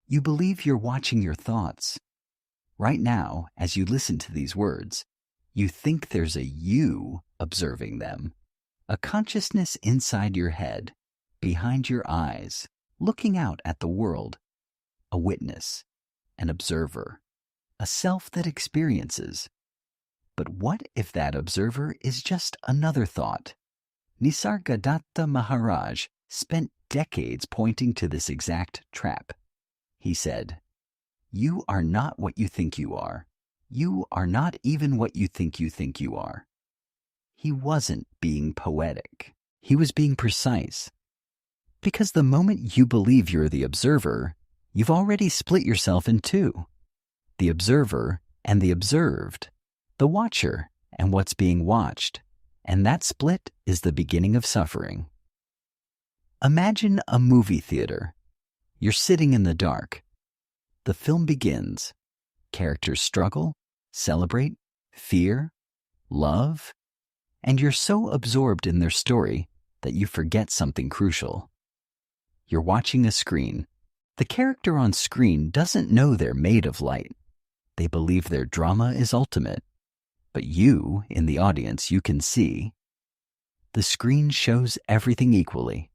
You believe you're watching your thoughts. Right now, as you listen to these words, you think there's a you observing them, a consciousness inside your head, behind your eyes, looking out at the world, a witness, an observer, a self that experiences. But what if that observer is just another thought? Nisargadatta Maharaj spent decades pointing to this exact trap. He said, "You are not what you think you are. You are not even what you think you are." He wasn't being poetic. He was being precise. Because the moment you believe you're the observer, you've already split yourself in two. The observer and the observed. The watcher and what's being watched. And that split is the beginning of suffering. Imagine a movie theater. You're sitting in the dark. The film begins. Characters struggle, celebrate, fear, love, and you're so absorbed in their story that you forget something crucial. You're watching a screen. The character on screen doesn't know they're made of light. They believe their drama is ultimate. But you, in the audience, you can see the screen shows everything equally.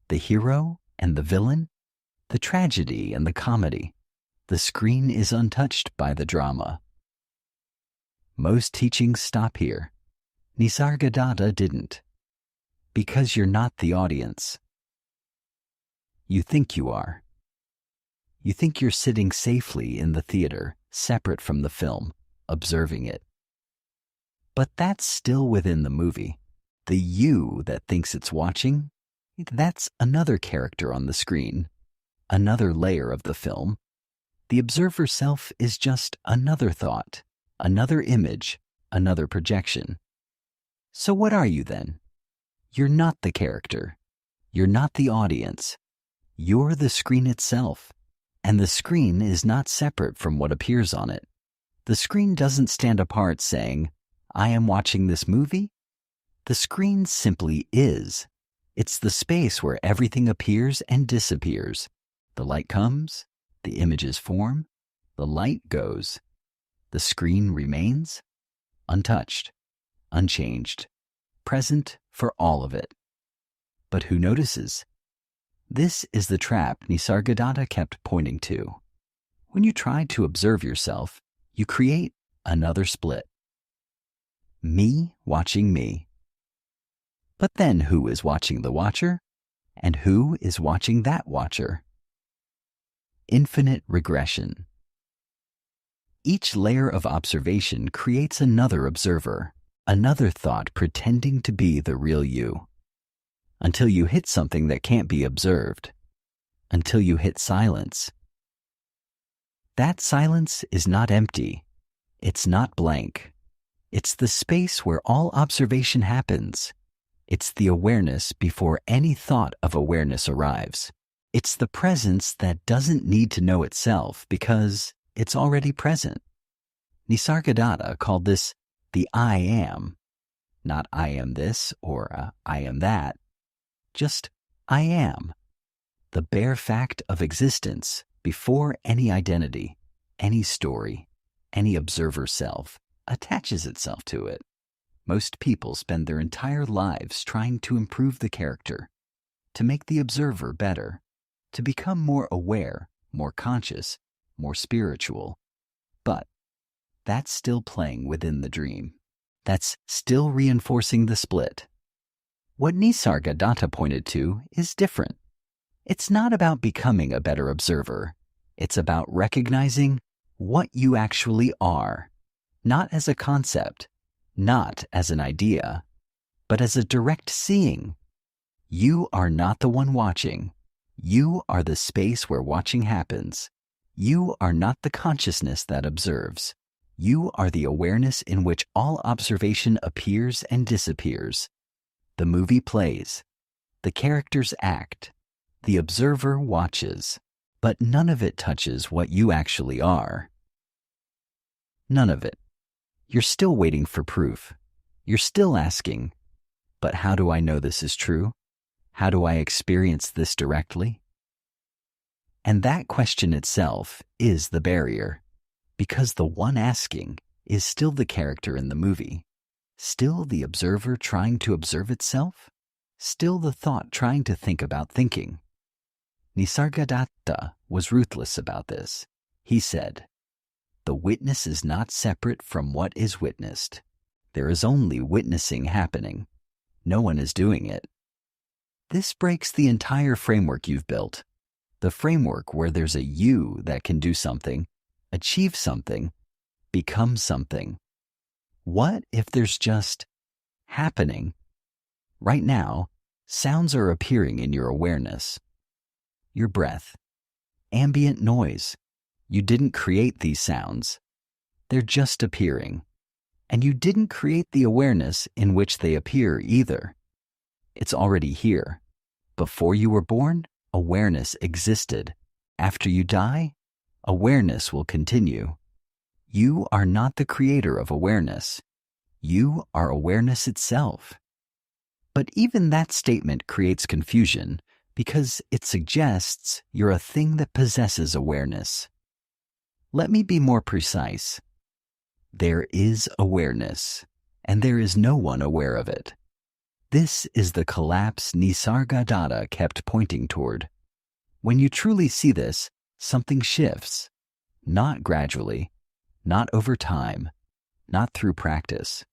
The hero and the villain, the tragedy and the comedy. The screen is untouched by the drama. Most teachings stop here. Nisargadatta didn't. Because you're not the audience. You think you are. You think you're sitting safely in the theater, separate from the film, observing it. But that's still within the movie. The you that thinks it's watching, that's another character on the screen, another layer of the film. The observer self is just another thought, another image, another projection. So what are you then? You're not the character. You're not the audience. You're the screen itself. And the screen is not separate from what appears on it. The screen doesn't stand apart saying, "I am watching this movie." The screen simply is. It's the space where everything appears and disappears. The light comes, the images form, the light goes. The screen remains untouched, unchanged, present for all of it. But who notices? This is the trap Nisargadatta kept pointing to. When you try to observe yourself, you create another split. Me watching me. But then who is watching the watcher? And who is watching that watcher? Infinite regression. Each layer of observation creates another observer, another thought pretending to be the real you. Until you hit something that can't be observed. Until you hit silence. That silence is not empty. It's not blank. It's the space where all observation happens. It's the awareness before any thought of awareness arrives. It's the presence that doesn't need to know itself because it's already present. Nisargadatta called this the I am. Not I am this or I am that. Just I am. The bare fact of existence before any identity, any story, any observer self attaches itself to it. Most people spend their entire lives trying to improve the character, to make the observer better, to become more aware, more conscious, more spiritual. But that's still playing within the dream. That's still reinforcing the split. What Nisargadatta pointed to is different. It's not about becoming a better observer. It's about recognizing what you actually are, not as a concept, not as an idea, but as a direct seeing. You are not the one watching. You are the space where watching happens. You are not the consciousness that observes. You are the awareness in which all observation appears and disappears. The movie plays. The characters act. The observer watches. But none of it touches what you actually are. None of it. You're still waiting for proof. You're still asking, but how do I know this is true? How do I experience this directly? And that question itself is the barrier, because the one asking is still the character in the movie, still the observer trying to observe itself, still the thought trying to think about thinking. Nisargadatta was ruthless about this. He said, "The witness is not separate from what is witnessed. There is only witnessing happening. No one is doing it." This breaks the entire framework you've built, the framework where there's a you that can do something, achieve something, become something. What if there's just happening? Right now, sounds are appearing in your awareness. Your breath, ambient noise. You didn't create these sounds. They're just appearing. And you didn't create the awareness in which they appear either. It's already here. Before you were born, awareness existed. After you die, awareness will continue. You are not the creator of awareness. You are awareness itself. But even that statement creates confusion because it suggests you're a thing that possesses awareness. Let me be more precise. There is awareness, and there is no one aware of it. This is the collapse Nisargadatta kept pointing toward. When you truly see this, something shifts. Not gradually, not over time, not through practice,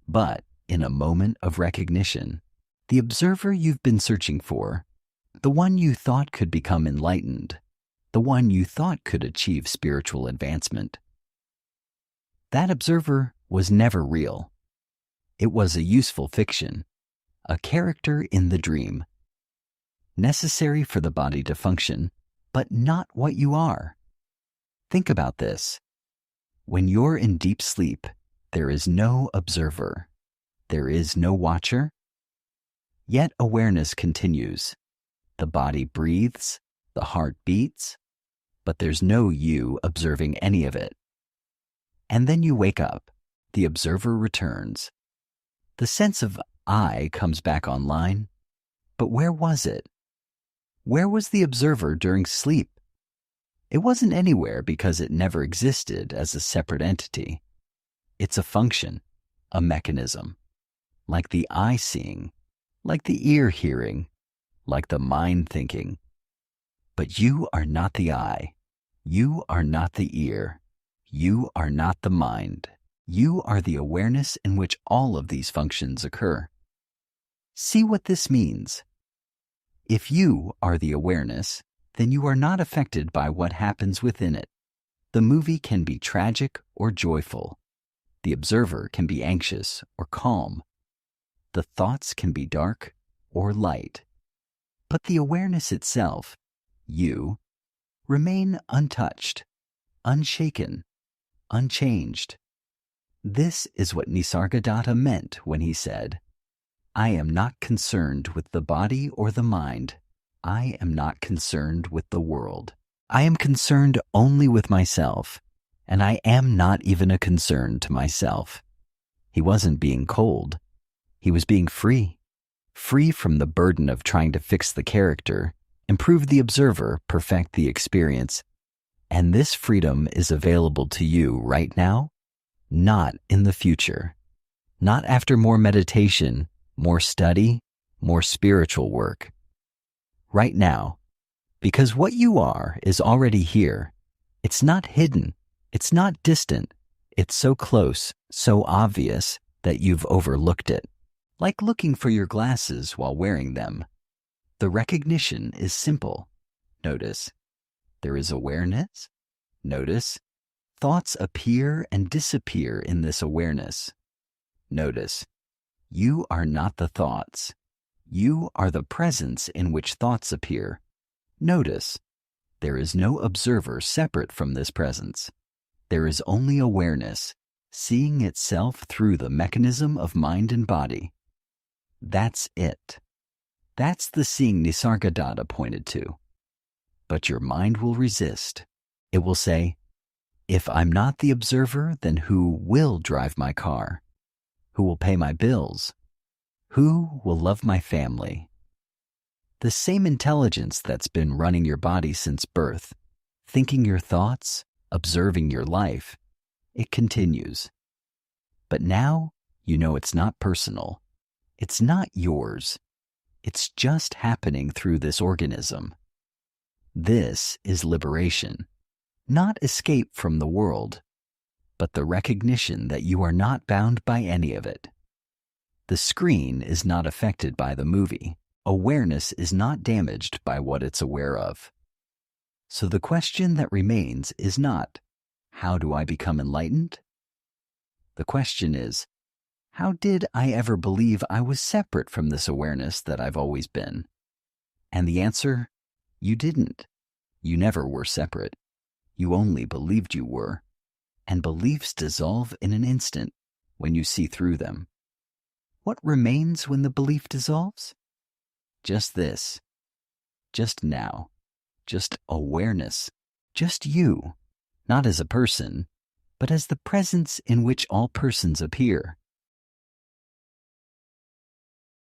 but in a moment of recognition. The observer you've been searching for, the one you thought could become enlightened, the one you thought could achieve spiritual advancement. That observer was never real. It was a useful fiction, a character in the dream, necessary for the body to function, but not what you are. Think about this. When you're in deep sleep, there is no observer. There is no watcher. Yet awareness continues. The body breathes, the heart beats, but there's no you observing any of it. And then you wake up. The observer returns. The sense of I comes back online. But where was it? Where was the observer during sleep? It wasn't anywhere because it never existed as a separate entity. It's a function, a mechanism, like the eye seeing, like the ear hearing, like the mind thinking. But you are not the eye. You are not the ear. You are not the mind. You are the awareness in which all of these functions occur. See what this means. If you are the awareness, then you are not affected by what happens within it. The movie can be tragic or joyful. The observer can be anxious or calm. The thoughts can be dark or light. But the awareness itself, you, remain untouched, unshaken, unchanged. This is what Nisargadatta meant when he said, "I am not concerned with the body or the mind. I am not concerned with the world. I am concerned only with myself, and I am not even a concern to myself." He wasn't being cold. He was being free. Free from the burden of trying to fix the character, improve the observer, perfect the experience. And this freedom is available to you right now, not in the future, not after more meditation, more study, more spiritual work. Right now, because what you are is already here. It's not hidden. It's not distant. It's so close, so obvious that you've overlooked it. Like looking for your glasses while wearing them. The recognition is simple. Notice. There is awareness. Notice. Thoughts appear and disappear in this awareness. Notice. You are not the thoughts. You are the presence in which thoughts appear. Notice. There is no observer separate from this presence. There is only awareness, seeing itself through the mechanism of mind and body. That's it. That's the seeing Nisargadatta pointed to. But your mind will resist. It will say, if I'm not the observer, then who will drive my car? Who will pay my bills? Who will love my family? The same intelligence that's been running your body since birth, thinking your thoughts, observing your life, it continues. But now you know it's not personal. It's not yours. It's just happening through this organism. This is liberation, not escape from the world, but the recognition that you are not bound by any of it. The screen is not affected by the movie. Awareness is not damaged by what it's aware of. So the question that remains is not, how do I become enlightened? The question is, how did I ever believe I was separate from this awareness that I've always been? And the answer, you didn't. You never were separate. You only believed you were. And beliefs dissolve in an instant when you see through them. What remains when the belief dissolves? Just this. Just now. Just awareness. Just you. Not as a person, but as the presence in which all persons appear.